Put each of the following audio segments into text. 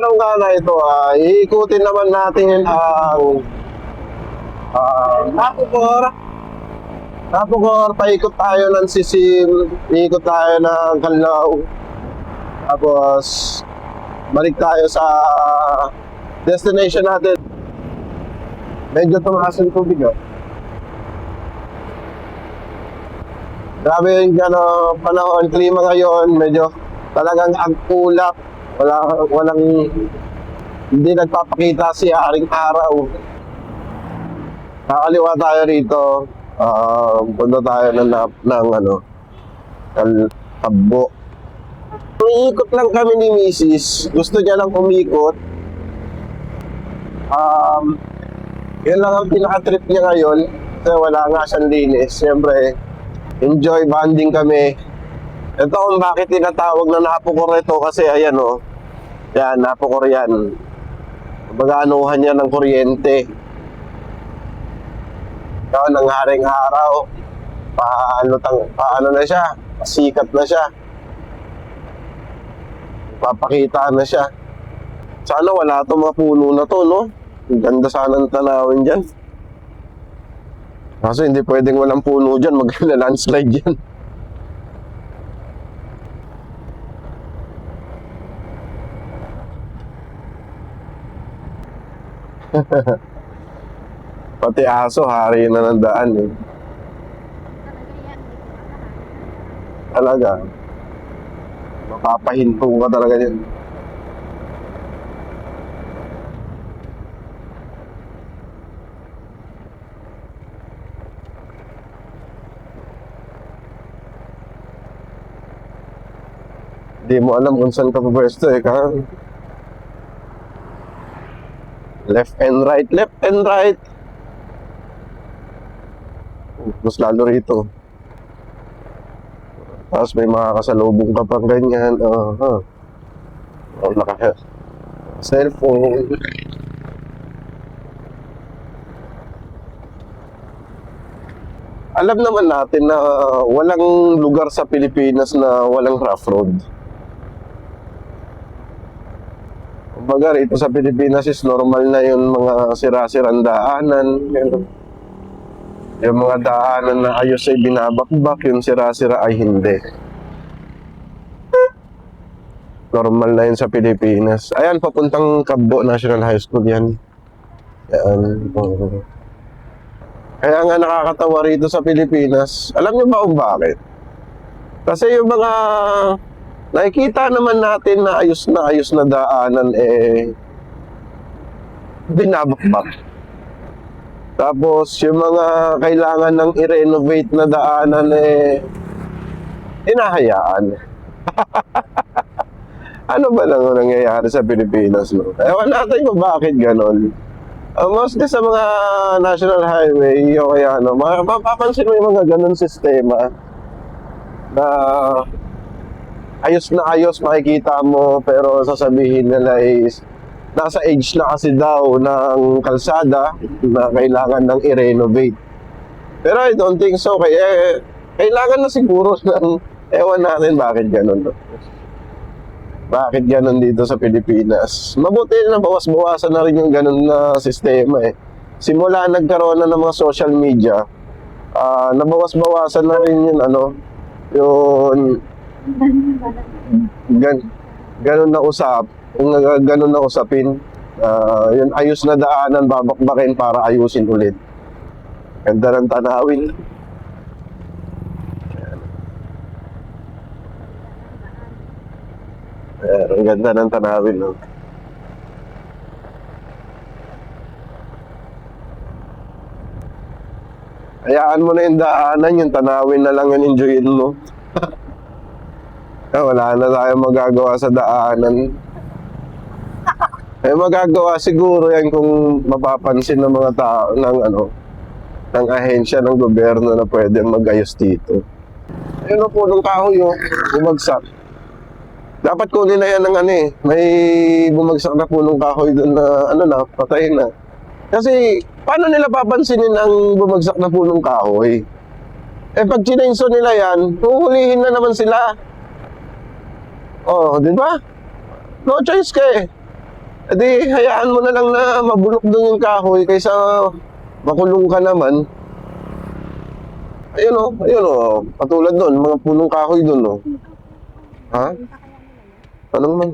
araw nga na ito, iikutin naman natin ang Napugor, paikot tayo ng Sisim, iikot tayo ng Canlaon. Tapos, balik tayo sa destination natin. Medyo tumaas yung tubig, oh. Grabe yung panahon, klima ngayon, medyo talagang agkulap. Hindi nagpapakita si Haring Araw. Kakaliwa tayo rito. Punta tayo ng Tabo. Umiikot lang kami ni Mrs. Gusto niya lang umikot. Yan lang ang pinaka-trip niya ngayon. Kasi wala nga siyang linis. Siyempre, enjoy bonding kami. Ito kung bakit tinatawag na napukor ito kasi ayan o. Yan, napukor yan. Bagaanuhan niya ng kuryente. Ito, ng Haring Araw. Paano na siya? Sikat na siya. Papakita na siya. Sana wala itong mga puno na to, no? Ang ganda sana ng tanawin dyan. Kaso hindi pwedeng walang puno dyan. Mag-landslide dyan. Pati aso, hari na ng daan eh. Talaga. Mapapahinto ka talaga yan. Hindi mo alam kung saan ka pupwesto eh. Left and right, left and right. Mas lalo rito. Tapos may makakasalubong ka pang ganyan. Cellphone. Alam naman natin na walang lugar sa Pilipinas na walang rough road. Kumbaga rito sa Pilipinas is normal na yung mga sira-sirang daanan. Yung mga daanan na ayos ay binabakbak, yung sira-sira ay hindi. Normal na yun sa Pilipinas. Ayan, papuntang Cabo National High School yan. Ayan. Kaya nga nakakatawa rito sa Pilipinas. Alam niyo ba kung bakit? Kasi yung mga nakikita naman natin na ayos na daanan binabakbak. Tapos yung mga kailangan ng i-renovate na daanan hinahayaan. Ano ba lang ang nangyayari sa Pilipinas, no? Ewan natin kung bakit ganon. Mostly sa mga national highway o kaya mapapansin mo yung mga ganon sistema na ayos makikita mo, pero sasabihin nila is nasa age na kasi daw ng kalsada na kailangan ng i-renovate. Pero I don't think so. Kaya kailangan na siguro ng ewan natin bakit ganun. Bakit ganun dito sa Pilipinas? Mabuti na bawas-bawasan na rin yung ganun na sistema eh. Simula nagkaroon na ng mga social media, nabawas-bawasan na rin yung ganun na usapin. Yung ayos na daanan, babakbakin para ayusin ulit. Ganda ng tanawin. Ang ganda ng tanawin, no? Hayaan mo na yung daanan, yung tanawin na lang yung enjoyin mo. Wala na tayong magagawa sa daanan. Magagawa siguro yan kung mapapansin ng mga tao ng ahensya ng gobyerno na pwede mag-ayos dito. Ayun po, nung kahoy bumagsak. Dapat kunin na yan ng may bumagsak na punong kahoy doon na patay na. Kasi paano nila papansinin ang bumagsak na punong kahoy? Pag chinenso nila yan, huhulihin na naman sila. Oh, di ba? No choice ka eh. Edi, hayaan mo na lang na mabulok doon yung kahoy kaysa makulong ka naman. Ayun o. Patulad doon, mga punong kahoy doon o. Ha? Anong man?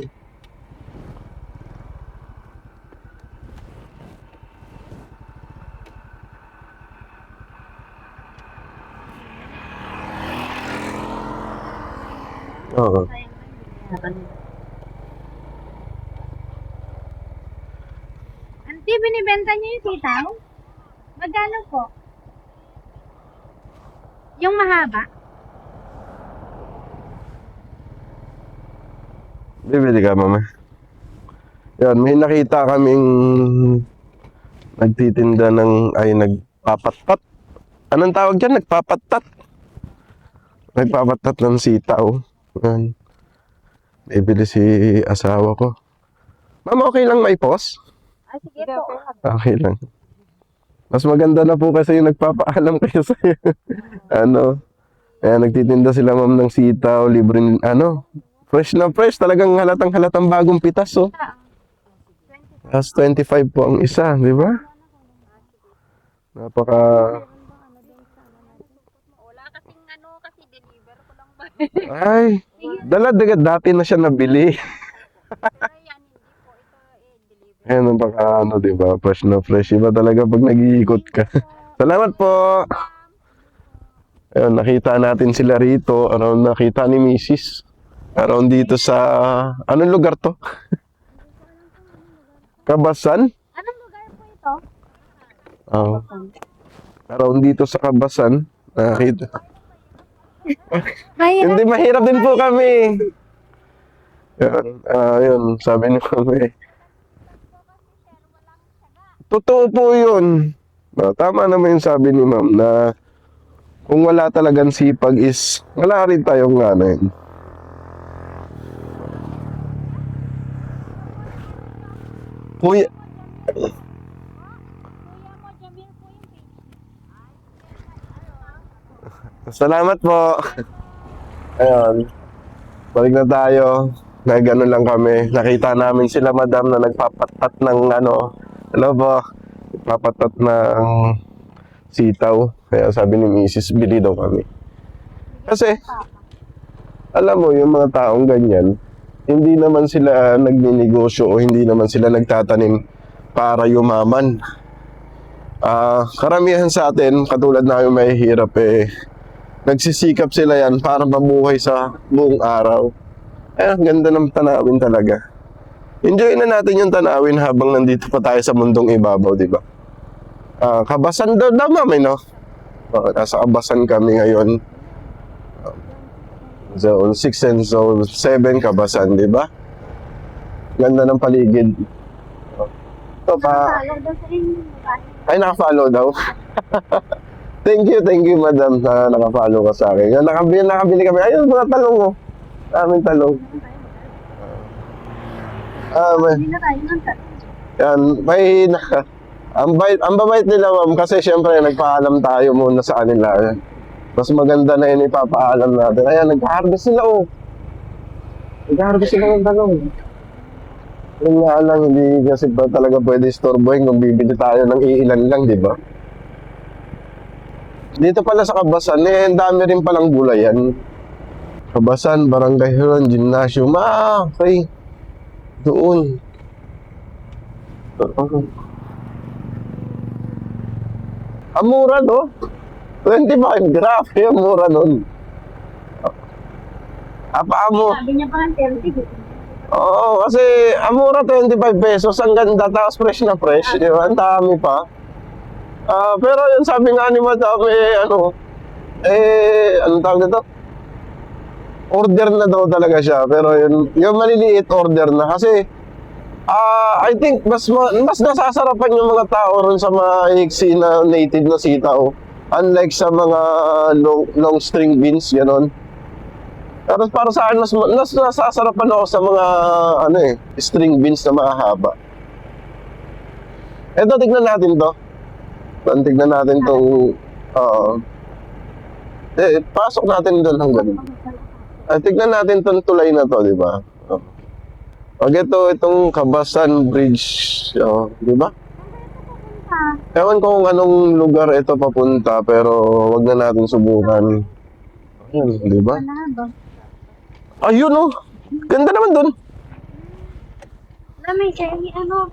Oo. Auntie, binibenta niyo yung sitaw? Magkano po? Yung mahaba? Bibili ka, mama. Yan, may nakita kaming nagtitinda nagpapatat. Anong tawag dyan? Nagpapatat. Nagpapatat ng sitaw. Yan. Bibili si asawa ko. Mama, okay lang may pause? Ah, sige po. Okay lang. Mas maganda na po kasi yung nagpapaalam kayo sa'yo. Ayan, nagtitinda sila ma'am ng sitaw, libre, fresh na fresh. Talagang halatang bagong pitas, oh. As 25 po ang isa, di ba? Napaka... Wala kasing kasi deliver ko lang ba? Ay, dati na siya nabili. Yan, hindi po. Ito deliver. Ayan, napaka di ba? Fresh na fresh. Iba talaga pag nag-iikot ka. Salamat po! Ayun, nakita natin sila rito. Nakita ni Mrs. Around dito sa... Anong lugar to? Kabasan? Anong lugar po ito? Oo. Around dito sa Kabasan. Nakita. Hindi, mahirap din po kami. Yun, sabi ni kami. Totoo po yun. Tama naman yung sabi ni ma'am na kung wala talagang sipag is wala rin tayong yun. Kuya, salamat po. Ayun. Balik na tayo. Gano'n lang kami. Nakita namin sila madam na nagpapatat ng hello po. Nagpapatat ng sitaw. Kaya sabi ni Mrs. bili daw kami. Kasi, alam mo, yung mga taong ganyan, hindi naman sila nagninegosyo o hindi naman sila nagtatanim para yumaman. Karamihan sa atin, katulad na yung mahihirap nagsisikap sila yan para mabuhay sa buong araw. Ang ganda ng tanawin talaga. Enjoy na natin yung tanawin habang nandito pa tayo sa mundong ibabaw, di ba? Kabasan daw mami, no? Nasa Kabasan kami ngayon. Zone 6 and Zone 7, Kabasan, di ba? Ganda ng paligid. Ito pa. Ay, nakafollow daw. Thank you, madam, na nakafollow ka sa akin. Nakabili kami. Ayun, mga talong, oh. Daming talong. Yan, ang babait nila, ma'am, kasi syempre nagpaalam tayo muna sa kanila. Mas maganda na yun ipapaalam natin. Ayan, nag-harvest sila, oh. Nag-harvest sila ng talong. Yung nga lang, hindi kasi ba talaga pwede istorbohin kung bibili tayo ng iilan lang, di ba? Dito pala sa Kabasan, ang dami rin palang gulayan. Kabasan, Barangay Huron, Gymnasium. Okay. Doon. Ang mura, no? 25, grabe ang mura nun. Paamo. Sabi niya pa ng 30. Oo, kasi ang mura 25 pesos, ang ganda, tapos fresh na fresh, di ba? Ang dami pa. Pero yun sabi nga ni madam, anong tawag nito? Order na daw talaga siya, pero yung maliliit order na kasi I think mas nasasarapan yung mga tao ron sa maiksi na native na sitaw, unlike sa mga long string beans, gano'n. Pero para sa akin, mas nasasarapan ako sa mga string beans na mahahaba. Eto, tignan natin to. Tignan natin tong pasok natin doon hanggang. Tignan natin tong tulay na to, di ba? Pag itong Kabasan Bridge, oh, di ba? Ewan ko kung anong lugar ito papunta, pero wag na natin subukan. Ayun, di ba? Ayun, oh. Ganda naman dun. May semi, ano,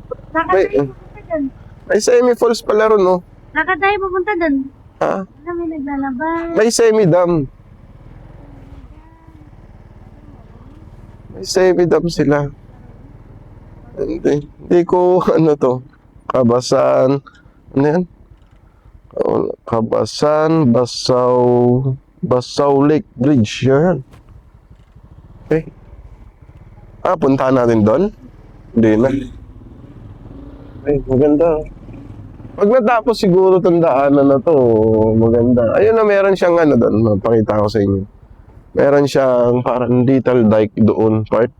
May, nakatayo pupunta dun. may semi-falls pala ron, oh. Nakatayo pupunta dun. Ha? May naglalabas. May semi-dam. May semi-dam sila. Hindi ko, ano to, Kabasan, ano yan? Oh, Kabasan, Basaw Lake Bridge, yan. Okay. Puntahan natin doon? Hindi na. Ay, maganda. Pag natapos siguro itong daanan na to, maganda. Ayun na, meron siyang ano doon, mapakita ko sa inyo. Meron siyang parang little dike doon, part.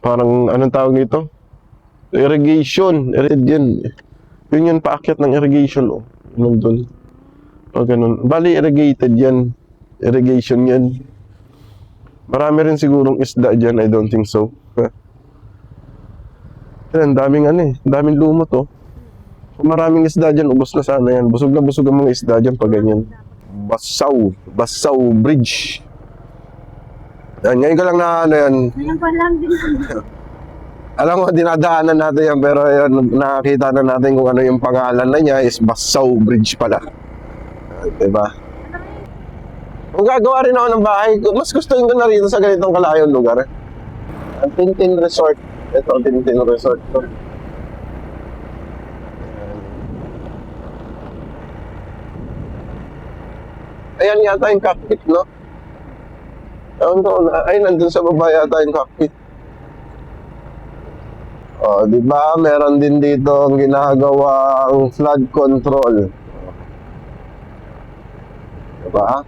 Parang anong tawag nito? Irrigation. Yun yung paakyat ng irrigation, oh. Nandun. O ganun. Bali, irrigated yan. Irrigation yan. Marami rin sigurong isda dyan. I don't think so. Yan, daming daming lumot, oh. Kung maraming isda dyan, ubos na sana yan. Busog na busog ang mga isda dyan pag ganyan. Basaw Bridge. Yan, ngayon ko lang na yan. Ngayon pa lang din. Alam mo, dinadaanan natin yan, pero yun, nakakita na natin kung ano yung pangalan na niya is Basaw Bridge pala. Diba? Kung gagawa rin ako ng bahay, mas gustuhin ko na rito sa ganitong kalayong lugar. Ang Tintin Resort. Ito, Tintin Resort. Ayan yata yung cockpit, no? Ewan ko, ay, nandun sa baba yata yung cockpit. Oh, di ba? Meron din dito ang ginagawang flood control. Di ba?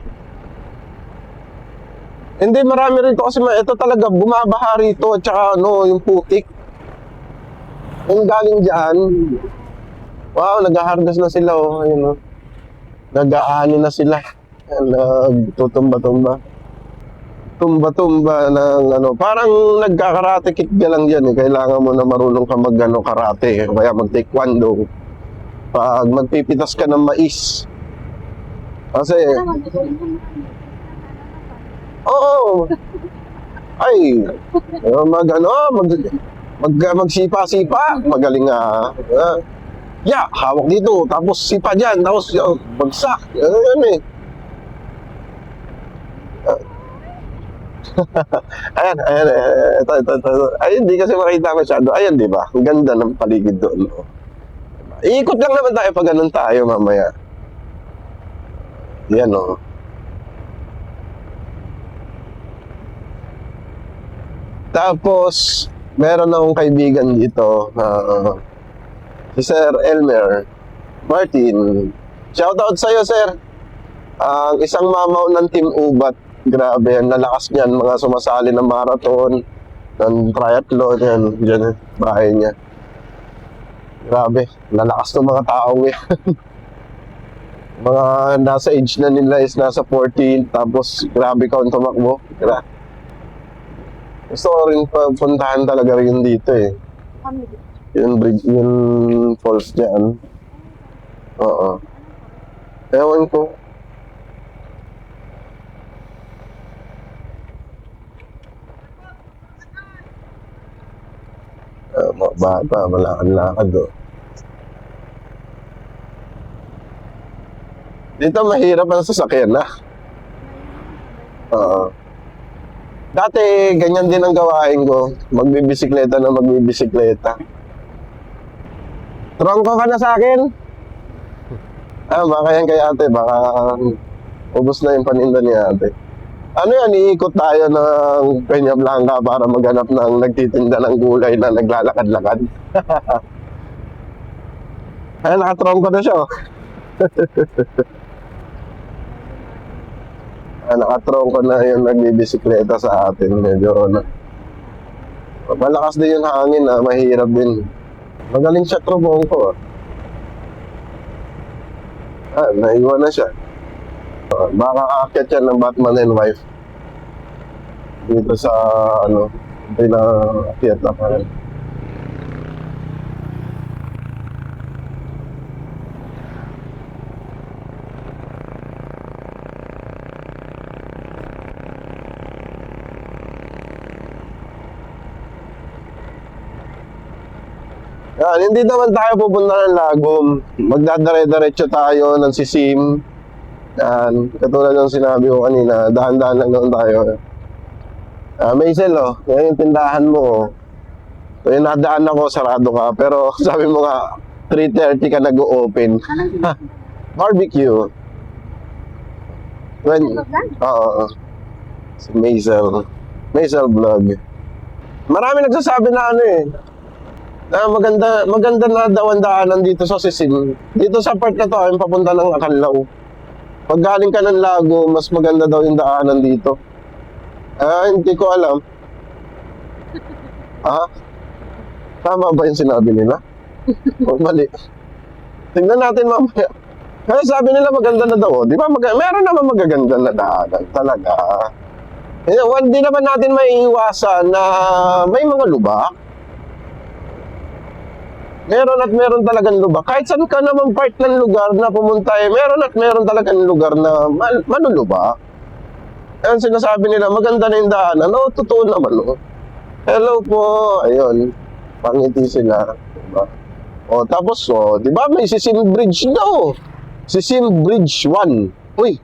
Hindi, marami rito kasi ito talaga bumabaha rito at saka ano, yung putik. Yung galing dyan, wow, nag-harvest na sila, oh. Ayun, oh. Nag-aani na sila. Nagtutumba-tumba. Tumba-tumba ng ano, parang nagkakarate kick ka lang dyan, eh. Kailangan mo na marunong ka karate, kaya mag-taekwondo. Pag magpipitas ka ng mais. Kasi, oo. Ay, magsipa-sipa, magaling nga. Hawak dito, tapos sipa dyan, tapos bagsak. Yan eh. Ayan, ito. Ayun, hindi kasi makita masyado. Ayan, di ba? Ang ganda ng paligid doon. No? Iikot lang naman tayo pag ganun tayo mamaya. Yan, o. Tapos, meron akong kaibigan dito na si Sir Elmer Martin. Shoutout sa'yo, Sir. Ang isang mamaw ng Team Ubat. Grabe, ang lalakas niyan. Mga sumasali ng marathon, ng triathlon, yan. Diyan, bahay niya. Grabe, lalakas ng mga taong yan. Mga nasa age na nila is nasa 14, tapos grabe ka tumakbo. Grabe. Gusto ko rin puntahan talaga rin dito eh. Yung bridge, yung falls dyan. Oo. Ewan ko. Mga bata, malakad-lakad oh. Dito mahirap ang sasakyan na. Oo. Dati, ganyan din ang gawain ko. Magbibisikleta na magbibisikleta. Trongko ka na sa akin? Baka yan kay ate. Baka ubos na yung paninda ni ate. Ano yan, iikot tayo ng Peña Blanca para maghanap ng nagtitinda ng gulay na naglalakad-lakad. Ay, nakatrongko na siya. Nakatrongko na yung nagbibisikleta sa atin. Medyo malakas din yung hangin, mahirap din. Magaling siya trongko. Naiwan na siya. Baka aakyat yan ng Batman and wife dito sa Hindi na akyat na pa rin. Yan, hindi naman tayo pupunta ng Lagom. Magdadare-diretso tayo ng Sisim. Yan, katulad ng sinabi ko kanina, dahan-dahan lang naman tayo. Maisel, oh, yan yung tindahan mo. Oh. So, yung nadaan ako, sarado ka. Pero sabi mo nga, 3:30 ka nag-open. Barbecue. When, oo. Si Maisel. Maisel Vlog. Marami nagsasabi na ano eh. Na maganda na daw ang daanan dito sa Sisim. Dito sa part na to, yung papunta ng Akanlaw. Pag galing ka ng Lago, mas maganda daw yung daanan dito. Hindi ko alam. Ha? Tama ba yung sinabi nila? O mali? Tingnan natin mamaya. Kaya sabi nila maganda na daw. Di ba? Meron naman magaganda na daanan. Talaga. Hindi naman natin maiiwasan na may mga lubak. Meron at meron talagang lubak. Kahit saan ka naman part ng lugar na pumunta meron at meron talagang lugar na manulubak. Ayan, sinasabi nila, maganda na yung daanan. No, totoo naman, no? Hello po. Ayun. Pangiti sila. Diba? O, tapos, di ba may Sisim Bridge daw. Sisim Bridge 1. Uy.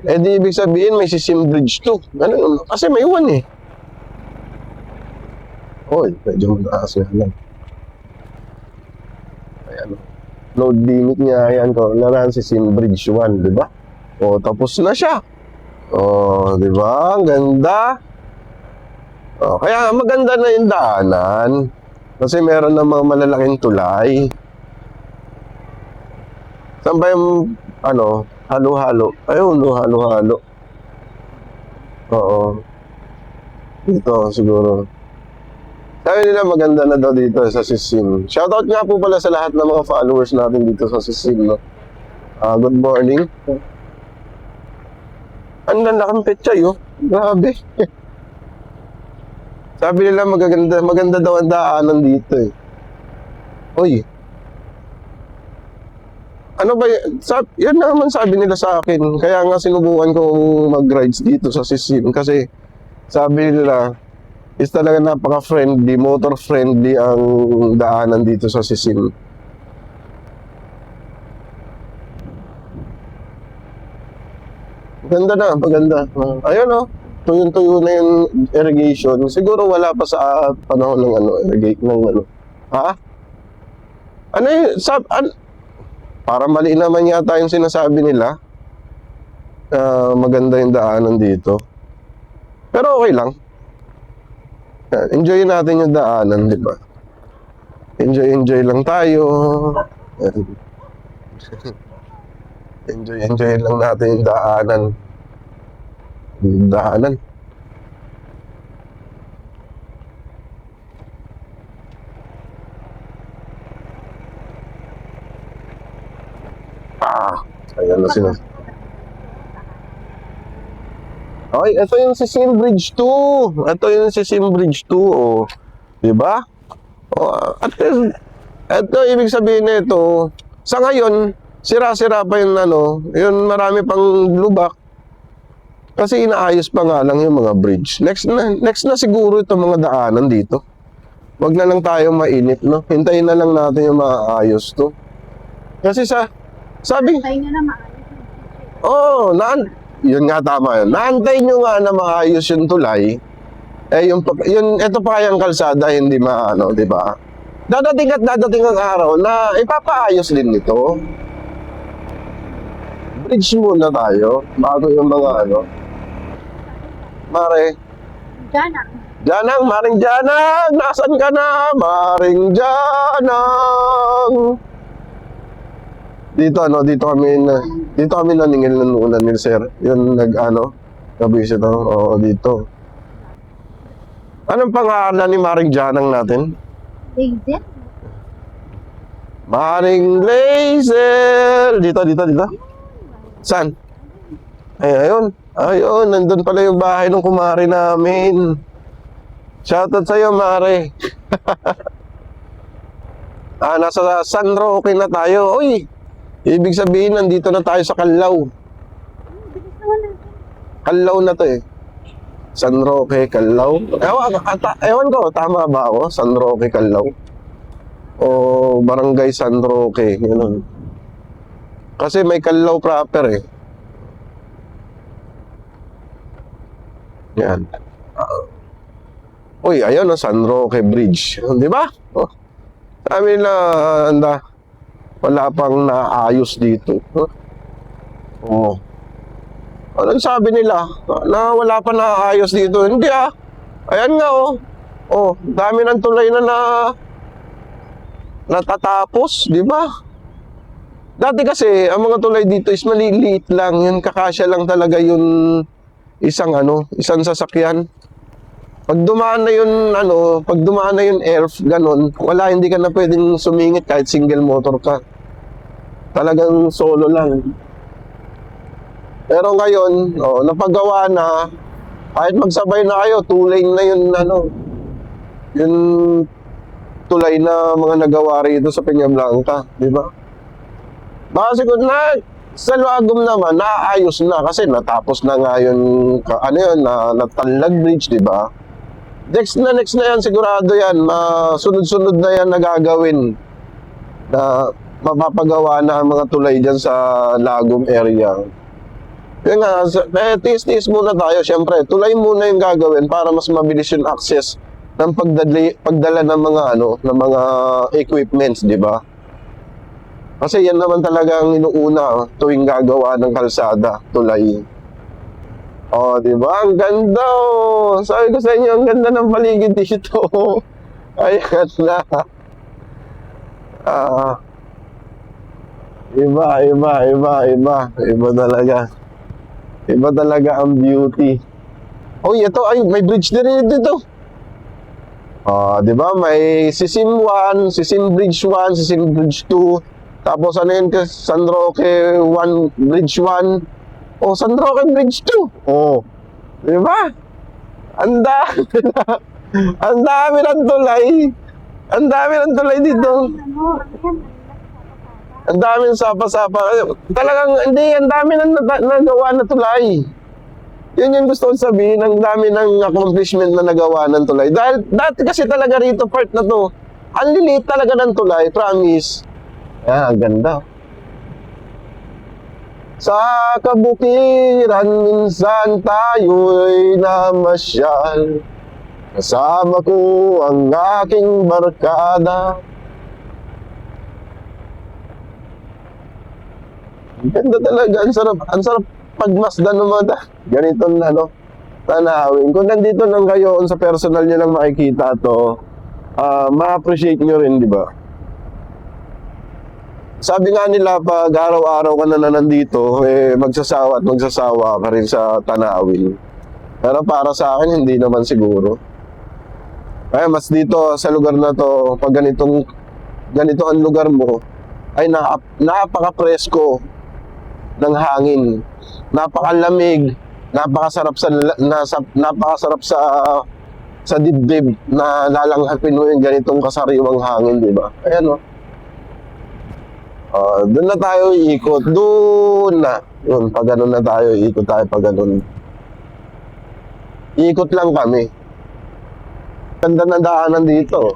Di ibig sabihin may Sisim Bridge 2. Ano, kasi may 1 eh. Uy, medyo mataas nga lang. Ayan. Load limit niya, ayan ko, naran si Sim Bridge 1, di ba? O, tapos na siya. O, di ba? Ang ganda. O, kaya maganda na yung daanan. Kasi meron na mga malalaking tulay. Saan ba yung, halo-halo? Ayun, halo-halo. Oo. Dito, siguro. Sabi nila maganda na daw dito sa Sisim. Shoutout nga po pala sa lahat ng mga followers natin dito sa Sisim. No? Good morning. Ang lalaking petchay, oh. Grabe. Sabi nila maganda daw ang daanan dito eh. Uy. Ano ba yan? Yan naman sabi nila sa akin. Kaya nga sinubukan kong mag-rides dito sa Sisim. Kasi sabi nila, is talaga napaka-friendly, motor-friendly ang daanan dito sa Sisim. Maganda na, maganda. Ayun oh, tuyong-tuyo na yung irrigation. Siguro wala pa sa panahon ng irrigate ng Ha? Ano yun? Para mali naman yata yung sinasabi nila. Maganda yung daanan dito. Pero okay lang. Enjoy natin yung daanan, di ba? Enjoy lang tayo. Enjoy lang natin yung daanan. Yung daanan. Ayan na sila. Okay, ito yung Sisim Bridge 2. Ito yung Sisim Bridge 2, oh. 'Di ba? Oh, at ito ibig sabihin nito, sa ngayon, sira-sira pa yung yung marami pang lubak. Kasi inaayos pa nga lang yung mga bridge. Next na siguro itong mga daanan dito. Wag na lang tayo mainip, no? Hintayin na lang natin yung maayos to. Kasi sabi, yun nga tama yun. Naantay nyo nga na maayos yung tulay. Ito pa kayang kalsada, hindi di ba? Dadating ang araw na ipapaayos din nito. Bridge muna tayo, bago yung mga Mare. Maring Janang, nasan ka na? Maring Janang. Dito kami naningil ng ulan ni sir. Yun nabisit ako. Oo, dito. Anong pangalan ni Maring Janang natin? Hazel. Maring Hazel. Dito. Saan? Ayun, nandun pala yung bahay ng kumari namin. Shoutout sa'yo, Mare. Nasa San Roque na tayo. Uy, ibig sabihin, nandito na tayo sa Canlao. Bilis naman natin. Canlao na to eh. San Roque, Canlao. Ewan ko, tama ba ako? San Roque, Canlao? O Barangay San Roque, yun. Kasi may Canlao proper eh. Yan. Uy, ayun ang San Roque Bridge. Di ba? Oh. Sabi nila, wala pang naayos dito. Huh? Oh. Anong sabi nila? Na wala pa naayos dito. Hindi ah. Ayan nga oh. Oh, dami ng tulay na natatapos, di ba? Dati kasi, ang mga tulay dito is maliliit lang. Yun, kakasya lang talaga yun isang sasakyan. Pag dumaan na yun, pag dumaan na yun ERF, ganun, wala, hindi ka na pwedeng sumingit kahit single motor ka. Talagang solo lang. Pero ngayon, napagawa na, kahit magsabay na kayo, two lane na yun, yung tulay na mga nagawa rito sa Peñablanca, di ba? Baka siguro na, sa Luagom naman, naayos na kasi natapos na nga yun, Natanlag Bridge, di ba? Next na yan, sigurado yan. Sunod-sunod na yan na gagawin. Na mapapagawa na ang mga tulay dyan sa Lagom area. Kaya nga, tiis-tiis muna tayo. Siyempre, tulay muna yung gagawin para mas mabilis yung access ng pagdala ng mga equipments, di ba? Kasi yan naman talaga ang inuuna tuwing gagawa ng kalsada, tulay. Oh, di ba? Ang ganda oh. Sabi ko sa inyo, ang ganda ng paligid dito. Ayan na. Iba talaga. Iba talaga ang beauty. Oh, ito ay may bridge din dito. Di ba? May Sisim 1, Sisim Bridge 1, Sisim Bridge 2. Tapos San Roque 1, Bridge 1. Oh, San Roque Bridge 2. Oh. Di ba? Ang dami ng tulay. Ang dami ng tulay dito. Ang dami ng sapa-sapa. Talagang, hindi, ang dami ng nagawa na tulay. Yun yung gusto kong sabihin, ang dami ng accomplishment na nagawa ng tulay. Dahil, dati kasi talaga rito, part na to, ang liliit talaga ng tulay, promise. Ang ganda. Sa kabukiran, minsan tayo'y namasyal. Kasama ko ang aking barkada. Ganda talaga, ang sarap pagmasdan ng mga ganitong tanawin. Kung nandito lang kayo, sa personal nyo lang makikita to, ma-appreciate nyo rin, di ba? Sabi nga nila, pag araw-araw ka na nandito, magsasawa ka rin sa tanawin. Pero para sa akin, hindi naman siguro. Kaya mas dito sa lugar na to, pag ganito ang lugar mo, ay napaka-presko ng hangin. Napakalamig, napakasarap sa dibdib na lalanghapin mo yung ganitong kasariwang hangin, di ba? Ayan o. Doon na tayo iikot. Doon na. Yun, pag ganun na tayo, iikot tayo pag ganun. Iikot lang kami. Ganda na daanan dito.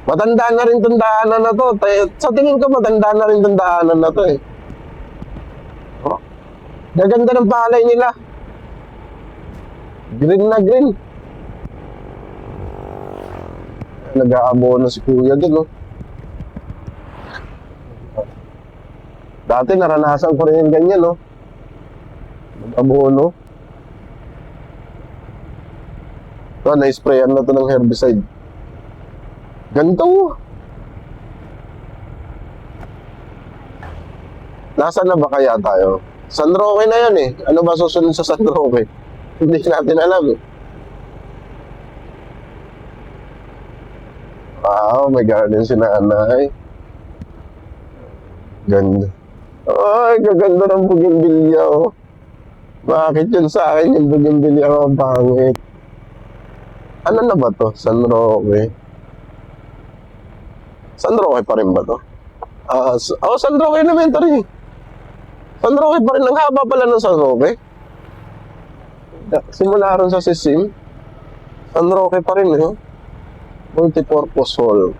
Matanda na rin itong daanan na to. Sa tingin ko, matanda na rin itong daanan na to eh. Gaganda ng palay nila. Green na green. Nag-aabono si Kuya dun, oh. Dati naranasan ko rin yung ganyan, no? Mag-abono. Na-sprayan na to ng herbicide. Ganito. Nasaan na ba kaya tayo? San Roque na yan eh. Ano ba susunod sa San Roque? Hindi natin alam eh. Wow, may garden si nanay. Ganda. Ay, gaganda ng bougainvillea, oh. Bakit yun sa akin yung bougainvillea ang pangit? Ano na ba to? San Roque. San Roque pa rin ba to? San Roque Elementary. San Roque pa rin. Ang haba pala ng San Roque. Simula rin sa Sisim. San Roque pa rin eh. Multipurpose hall.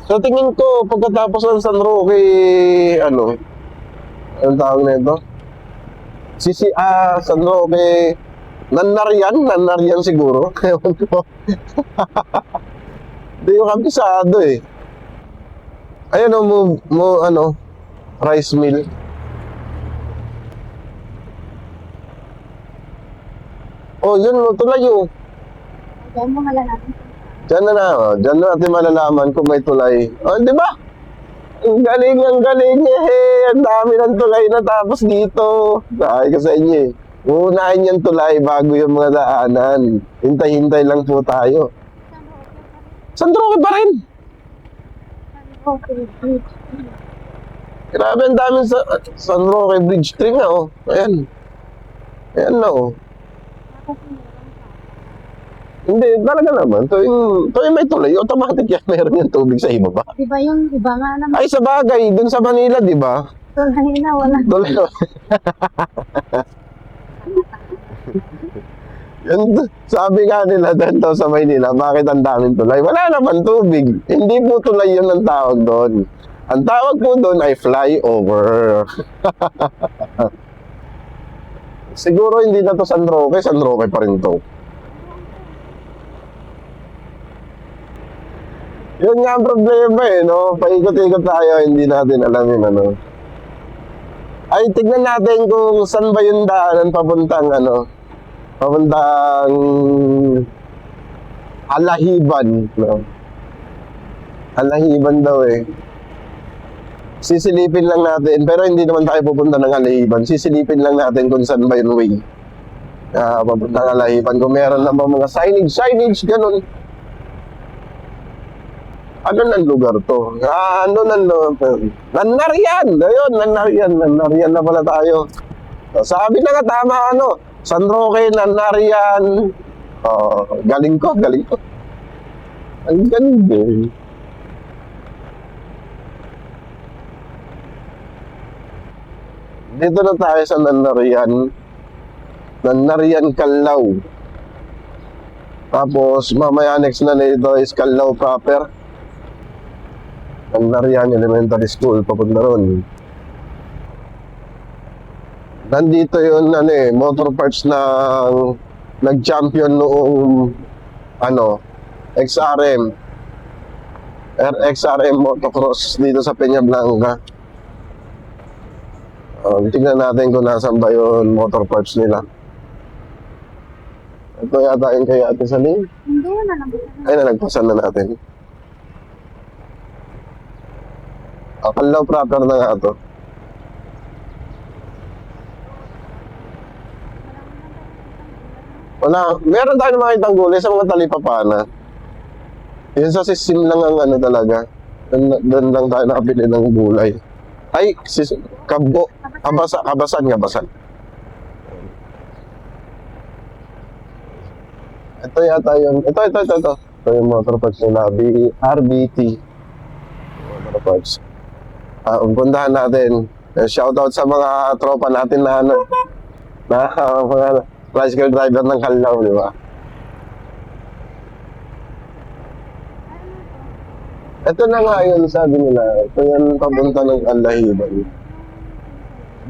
So tingin ko pagkatapos ng San Roque, anong tawag na ito? San Roque, Nanarian siguro. Ewan ko. Hindi ko kabisado eh. Ayun rice mill. Oh, yun mo, tulayo. Diyan mo malalaman. Diyan natin malalaman kung may tulay. Oh, di ba? Ang galing eh. Ang dami ng tulay na tapos dito. Sabi ko sa inyo eh. Uunahin yung tulay bago yung mga daanan. Hintay-hintay lang po tayo. San Roque pa rin. Grabe, ang dami sa San Roque Bridge 3 nga oh. Ayan. Ayan na oh. Hindi, talaga naman. Tuwing may tulay, automatic yan. Meron yung tubig sa ibaba. Diba yung iba nga naman? Ay, sa bagay. Dun sa Manila, di ba? Tulay na, wala. Tulay. Yun, sabi nga nila dito sa Maynila, bakit ang daming tulay? Wala naman tubig. Hindi po tulay yun ang tawag doon. Ang tawag po doon ay flyover. Siguro hindi na to San Roque pa rin to. Yun nga ang problema eh, no? Paikot-ikot tayo, hindi natin alam yun, Ay, tignan natin kung saan ba yung daanan papuntang, papuntang Alahiban, no? Alahiban daw eh. Sisilipin lang natin, pero hindi naman tayo pupunta ng Alahiban. Sisilipin lang natin kung saan ba yung way. Papuntang Alahiban. Kung meron na mga signage, ganun. Ano ng lugar to? Nanarian! Ayun, Nanarian na pala tayo. Sabi na nga tama, San Roque, Nanarian. Galing ko. Ang galing eh. Dito na tayo sa Nanarian Calao. Tapos, mamaya next na nito is Calao proper. Nanarian Elementary School, papunta ron. Nandito yun, motor parts ng nag-champion noong, XRM. XRM Motocross dito sa Peñablanca. Tingnan natin kung nasan ba yung motor parts nila. Ito yata yung kay Ate Saling. Hindi na nalagpasan. Ay, nalagpasan na natin. Calao proper na nga ito. Wala. Meron tayo makitang gulay sa mga talipapana. Yun sa Sisim lang ang talaga. Doon lang tayo nakabili ng gulay. Ay, kabasan. Ito yata yung, ito. Ito yung motor parts nila, RBT. Motor parts. Puntahan natin. Shoutout sa mga tropa natin na mga tricycle driver ng Calao, di ba? Ito na nga yun, sabi nila. Ito yan papunta ng Alahiban.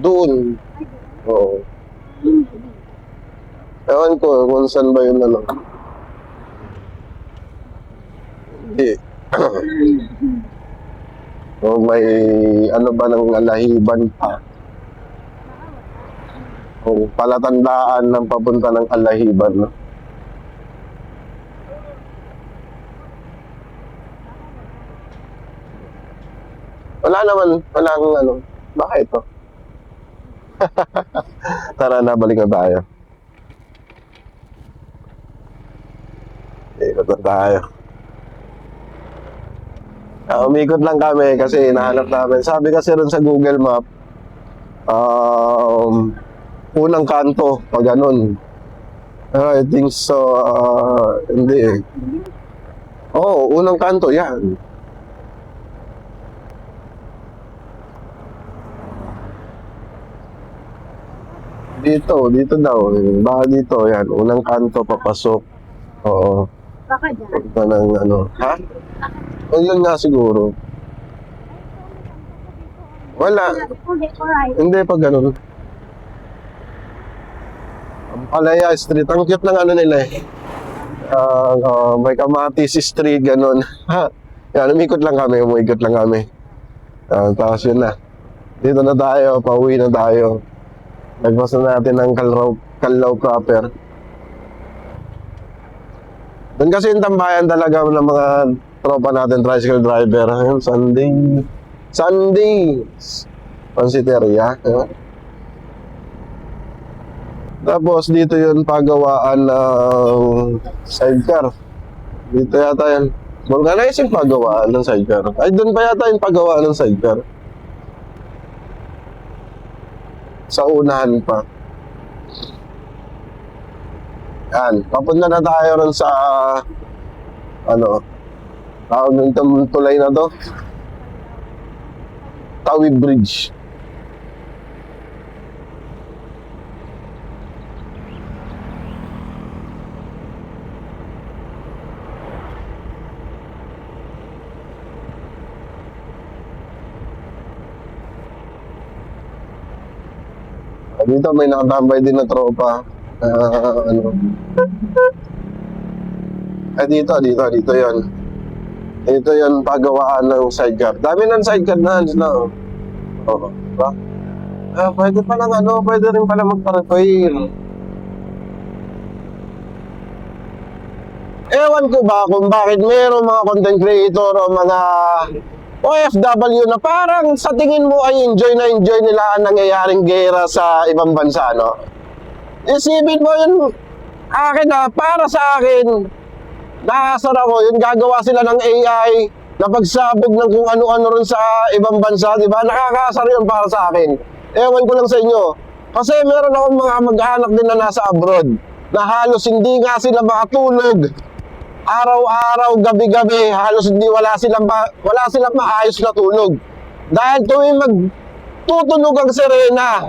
Doon. Oo. Ewan ko kung saan ba yun Hindi. O may ba ng Alahiban pa. O palatandaan ng papunta ng Alahiban, no? Walang bakit ito? Tara na, balik na tayo. Ikot na tayo. Umikot lang kami kasi hinahanap namin. Sabi kasi rin sa Google Map, unang kanto, pag ganun. I think so, hindi eh. Oo, unang kanto, yan. Dito daw. Baka dito, yan. Unang kanto, papasok. Oo. Baka dyan. Punta ng ano. Ha? O yun nga siguro. Wala. Alright. Hindi, pag ganun. Ang Palaya Street. Ang cute ng ano nila eh. May Kamatis Street, ganun. Ha? Yan, umikot lang kami. Tapos yun na. Dito na tayo. Pauwi na tayo. Nagpas na natin ng Calao proper. Doon kasi yung tambayan talaga ng mga tropa natin, tricycle driver. Ayun, Sunday. Pansiteria. Tapos dito yun pagawaan ng sidecar. Dito yata yan. Vulcanizing pagawaan ng sidecar. Ay, doon pa yata yung pagawaan ng sidecar. Sa unahan pa. Yan. Papunta na tayo ron sa ano, tawag ng tulay na to. Tawi Bridge. Dito may nakatambay din na tropa. Ano? Dito yon. Ito yon pagawaan ng sidecar. Dami ng sidecar na sila. Oo. Diba? Pwede pa lang ano, pwede rin pala magpa-repair. Ewan ko ba kung bakit mayroong mga content creator o mga OFW na parang sa tingin mo ay enjoy nila ang nangyayaring gera sa ibang bansa, no? Isipin mo yun, akin na, para sa akin, nakasar ako, yun gagawa sila ng AI na pagsabog ng kung ano-ano rin sa ibang bansa, di ba? Nakakasar yun para sa akin. Ewan ko lang sa inyo. Kasi meron akong mga mag-anak din na nasa abroad, na halos hindi nga sila makatulog. Araw-araw, gabi-gabi, halos wala silang maayos na tulog. Dahil tuwing magtutunog ang sirena,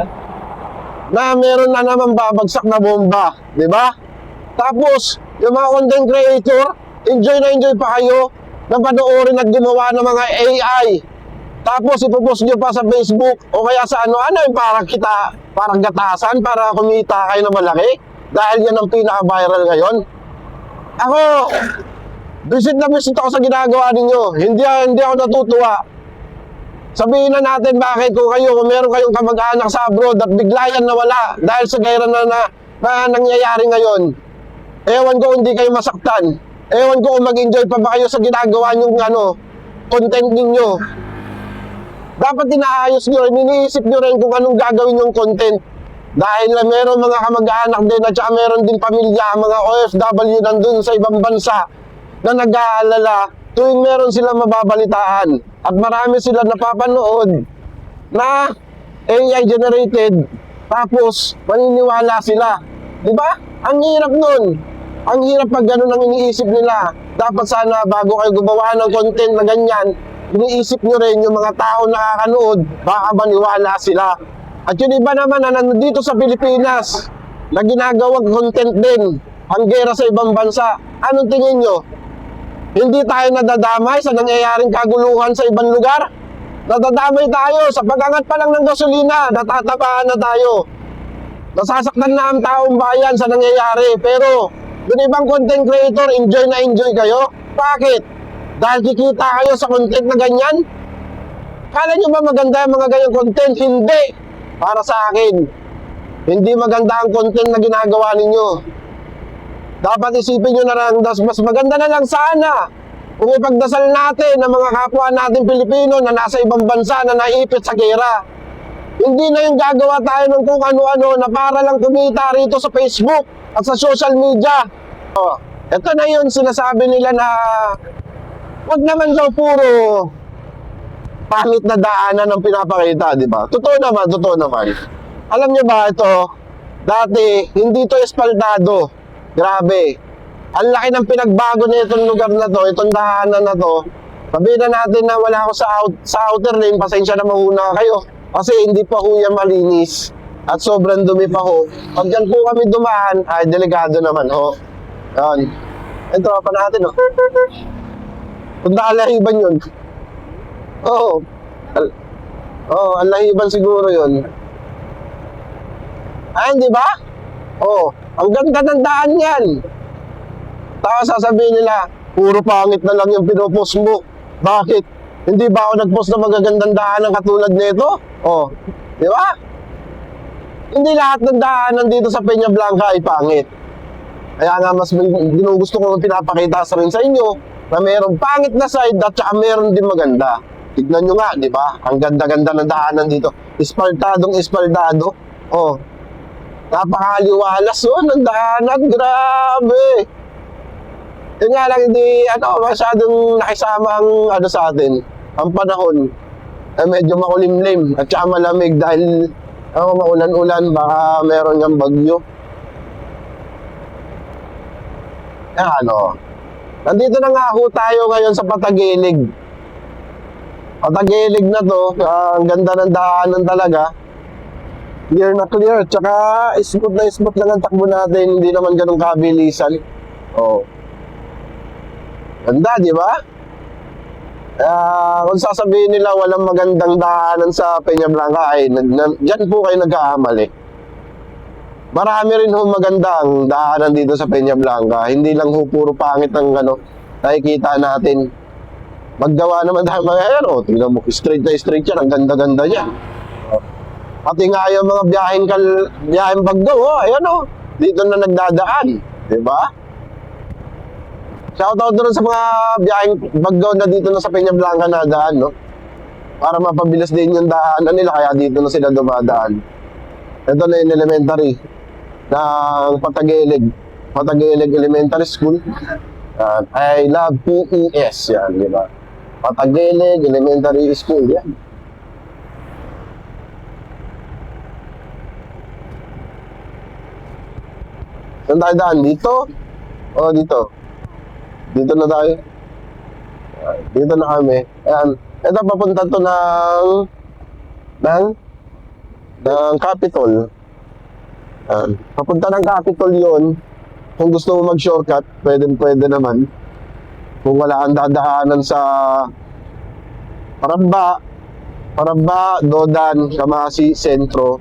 na meron na naman babagsak na bomba, di ba? Tapos, yung mga content creator, enjoy pa kayo na panoorin at gumawa ng mga AI. Tapos, ipopost nyo pa sa Facebook o kaya sa ano yung parang gatasan para kumita kayo na malaki. Dahil yan ang pinaka-viral ngayon. Ako, visit ako sa ginagawa ninyo. Hindi ako natutuwa. Sabihin na natin bakit kung meron kayong kamag-anak sa abroad at bigla yan nawala dahil sa gera na nangyayari ngayon. Ewan ko hindi kayo masaktan. Ewan ko kung mag-enjoy pa ba kayo sa ginagawa nyong content ninyo. Dapat inaayos nyo rin, iniisip nyo rin kung anong gagawin yung content. Dahil meron mga kamag-anak din at saka meron din pamilya, mga OFW nandun sa ibang bansa na nag-aalala tuwing meron silang mababalitaan at marami sila napapanood na AI generated tapos maniniwala sila. Diba? Ang hirap nun. Ang hirap pag ganun ang iniisip nila. Dapat sana bago kayo gumawa ng content na ganyan, iniisip nyo rin yung mga tao na nakakanood, baka maniwala sila. At yun iba naman na nandito sa Pilipinas na ginagawang content din ang gera sa ibang bansa. Anong tingin nyo? Hindi tayo nadadamay sa nangyayaring kaguluhan sa ibang lugar? Nadadamay tayo sa pag-angat pa lang ng gasolina, natatabahan na tayo. Nasasaktan na ang taong bayan sa nangyayari. Pero yung ibang content creator, enjoy kayo. Bakit? Dahil kikita kayo sa content na ganyan? Kala nyo ba maganda yung mga ganyang content? Hindi. Para sa akin, hindi maganda ang content na ginagawa ninyo. Dapat isipin nyo na lang, mas maganda na lang sana kung ipagdasal natin ng mga kapwa natin Pilipino na nasa ibang bansa na naipit sa gera. Hindi na yung gagawa tayo ng kung ano-ano na para lang kumita rito sa Facebook at sa social media. Ito na yun, sinasabi nila na wag naman daw puro pangit na daanan ang pinapakita, di ba? Totoo naman. Alam niyo ba ito, Dati, hindi to espaldado. Grabe. Ang laki ng pinagbago na itong lugar na to, itong daanan na to. Sabihin na natin na wala ako sa outer lane, pasensya na mahuna kayo. Kasi hindi pa ho yan malinis. At sobrang dumi pa ho. Pag dyan po kami dumaan, ay delikado naman ho. Yan. Ito, pa natin ho. Punta Alahiban yun. Oo. Oo, Alahiban siguro yun. Ay, di ba? Oo. Ang ganda ng daan yan. Tapos sasabihin nila, puro pangit na lang yung pinopost mo. Bakit? Hindi ba ako nagpost ng magagandang daanan katulad nito? Oh, di ba? Hindi lahat ng daanan dito sa Peña Blanca ay pangit. Kaya nga mas ginugusto ko pinapakita sa rin sa inyo na mayroong pangit na side at saka mayroon din maganda. Tignan nyo nga, di ba? Ang ganda-ganda ng daanan dito. Espaldadong espaldado. Oh, napakaliwalas oh, ng daanan. Grabe. Yun nga lang, hindi, masyadong nakisama ang, sa atin, ang panahon, medyo makulimlim at saka malamig dahil, maulan-ulan, baka meron ng bagyo. Nandito na nga ho tayo ngayon sa Patagilig. Patagilig na to, ang ganda ng daanan talaga. Clear na clear, tsaka smooth na smooth lang ang takbo natin, hindi naman ganun kabilisan. Oh. Ganda, di ba? Kung sasabihin nila walang magandang daanan sa Peña Blanca, ay dyan po kayo nagkakamali. Marami rin ho magandang daanan dito sa Peña Blanca. Hindi lang ho puro pangit ang nakikita natin. Maggawa naman tayo mga hero. Tingnan mo, straight na straight yan. Ang ganda-ganda niya. Pati nga yung mga biyaheng Bagdo, ayan o. Dito na nagdadaan. Di ba? Shoutout doon sa mga biyaheng Baggaw na dito na sa Peña Blanca na daan, no? Para mapabilis din yung daanan nila, kaya dito na sila dumadaan. Ito na yung elementary ng Patagilig Elementary School. I love PES, yan, di ba? Patagilig Elementary School, yan. Saan tayo daan? Dito? O, dito? Dito na tayo. Dito na kami. Ayan. Ito papunta to ng Capitol. Ayan. Papunta ng Capitol yon. Kung gusto mo mag-shortcut, pwede naman. Kung wala kang dadaanan sa Paramba, Dodan, Kamasi, Sentro,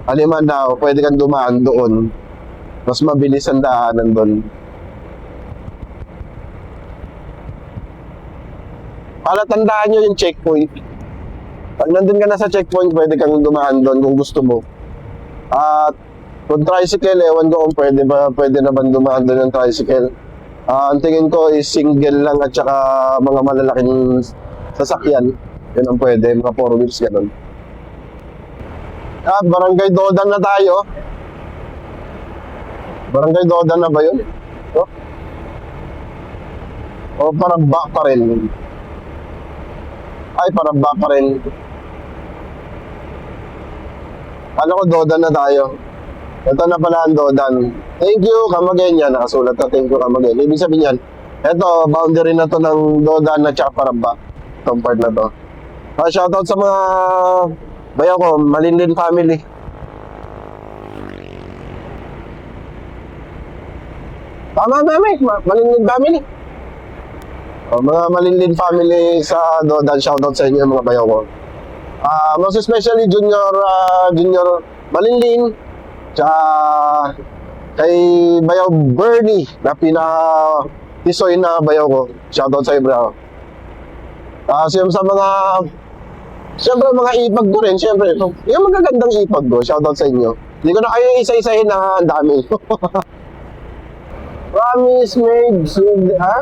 Alimandaw, pwede kang dumaan doon. Mas mabilis ang daanan doon. Palatandaan nyo yung checkpoint. Pag nandun ka na sa checkpoint, pwede kang dumaan doon kung gusto mo. At kung tricycle, ewan ko kung pwede naman dumaan doon ng tricycle. Ang tingin ko is single lang at saka mga malalaking sasakyan. Yun ang pwede, mga 4 wheels ganun. Barangay Dodan na tayo. Barangay Dodan na ba yun? O Paramba pa rin? Ay, Paramba pa rin. Alam ko, Dodan na tayo. Ito na pala ang Dodan. Thank you, Camaguen yan. Nakasulat na thank you, Camaguen. Ibig sabihin yan, ito, boundary na to ng Dodan at saka Paramba. Itong part na to. Shoutout sa mga bayaw ko, Malinlin family. Tama, mami. Malinlin family. Mga Malinlin family sa Dodan, shoutout sa inyo mga bayaw ko. Most especially Junior Malinlin, tsaka kay Bayaw Bernie na pinaka-tisoy na bayaw ko. Shoutout sa iyo, bro. Sa mga, siyempre mga ipag ko rin, siyempre, yung magagandang ipag ko, shoutout sa inyo. Hindi ko na kayo isa-isahin na ang dami. Promise made, ha?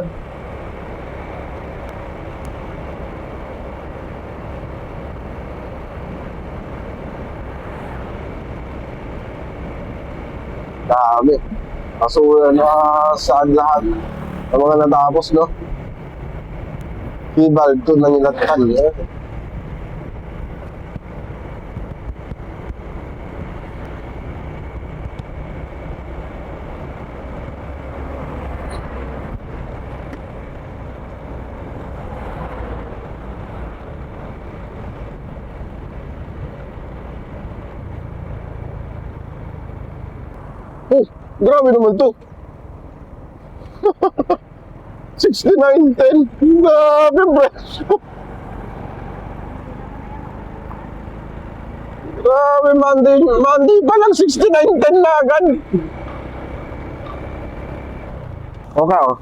Dami. Kaso saan lahat ng mga natapos, no? Hibal to ng ilatan, eh. Grabe naman to. 69.10. Grabe presyo. Grabe, Monday pa lang 69.10 na agad. Okay, oh.